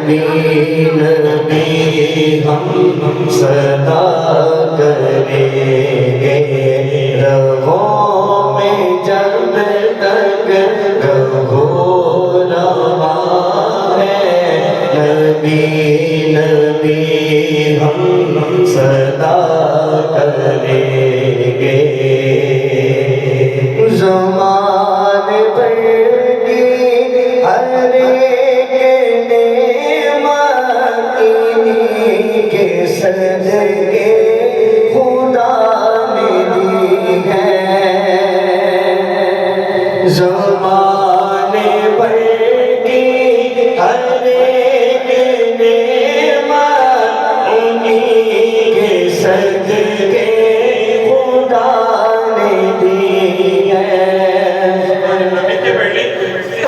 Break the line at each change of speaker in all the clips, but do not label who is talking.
نبی نبی ہم صدا کریں گے رہوں میں جب تک رہو رواں ہے نبی نبی ہم صدا کریں گے زمانے پر کی ہر ایک نعمت انہی کے صدقے خدا نے دی ہے زمانے پر کی ہر ایک نعمت انہی کے صدقے خدا نے دی ہے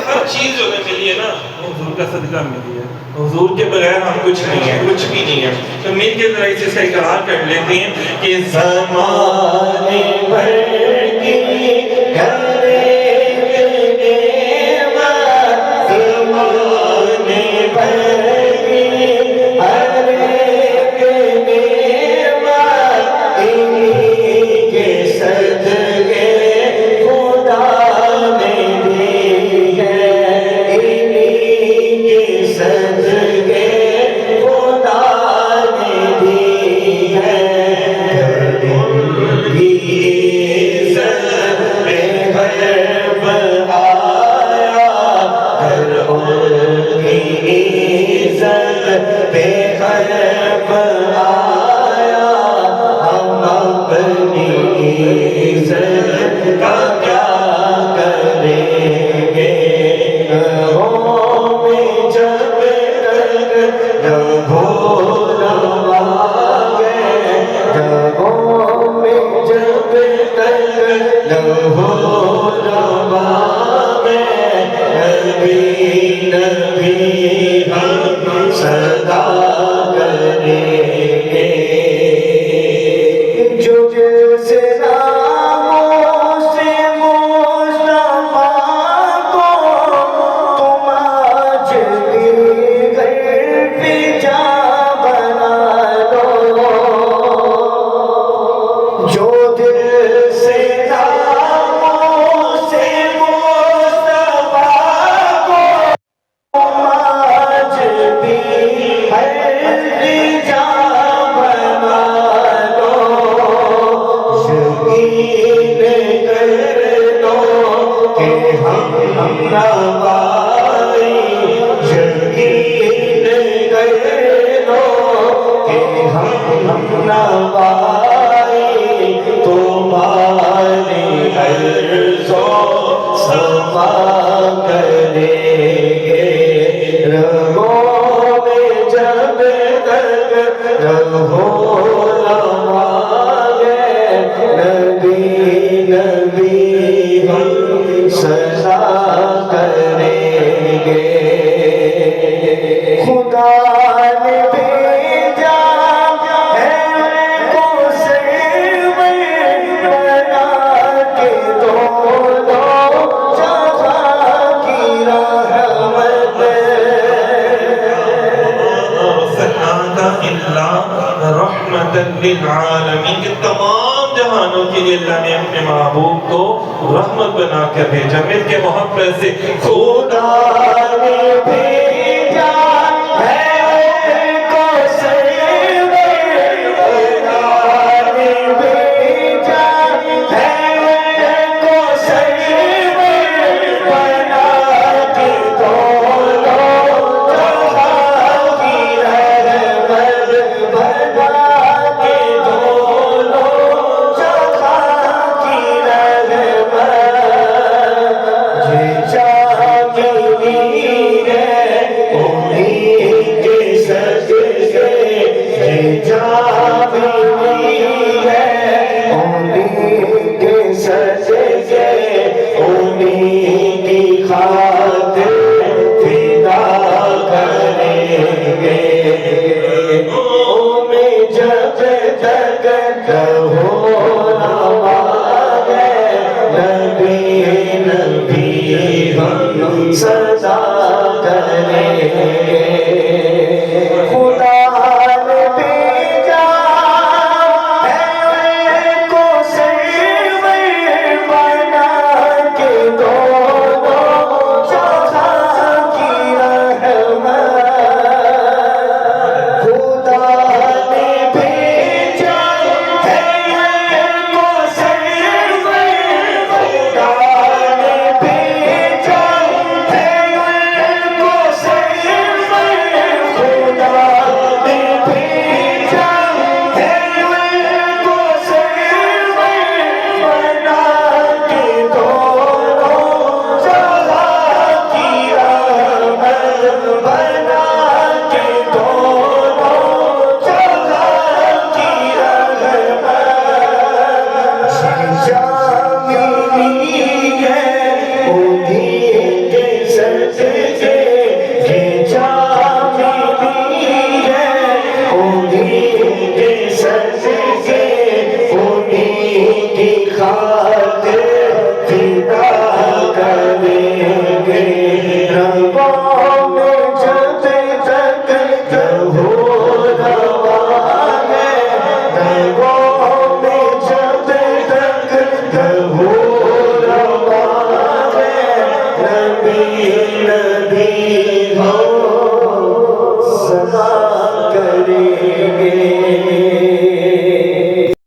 ہر چیز جو ہمیں ملی ہے نا وہ حضور کا صدقہ ملی ہے حضور کے بغیر ہم کچھ نہیں ہے کچھ بھی نہیں ہے تو مل کے ذرا اس سے اقرار کر لیتے ہیں کہ
زمانے بھر کی ہر ایک نعمت زمانے بھر کی ہر ایک نعمت انہی کے صدقے خدا نے دی ہے انہی کے صدقے خدا نے دی ہے
للعالمین کہ تمام جہانوں کے لیے اللہ نے اپنے محبوب کو رحمت بنا کر بھیجا مل کے محبت سے خدا نے بھیجا ہے
Oh, صدقے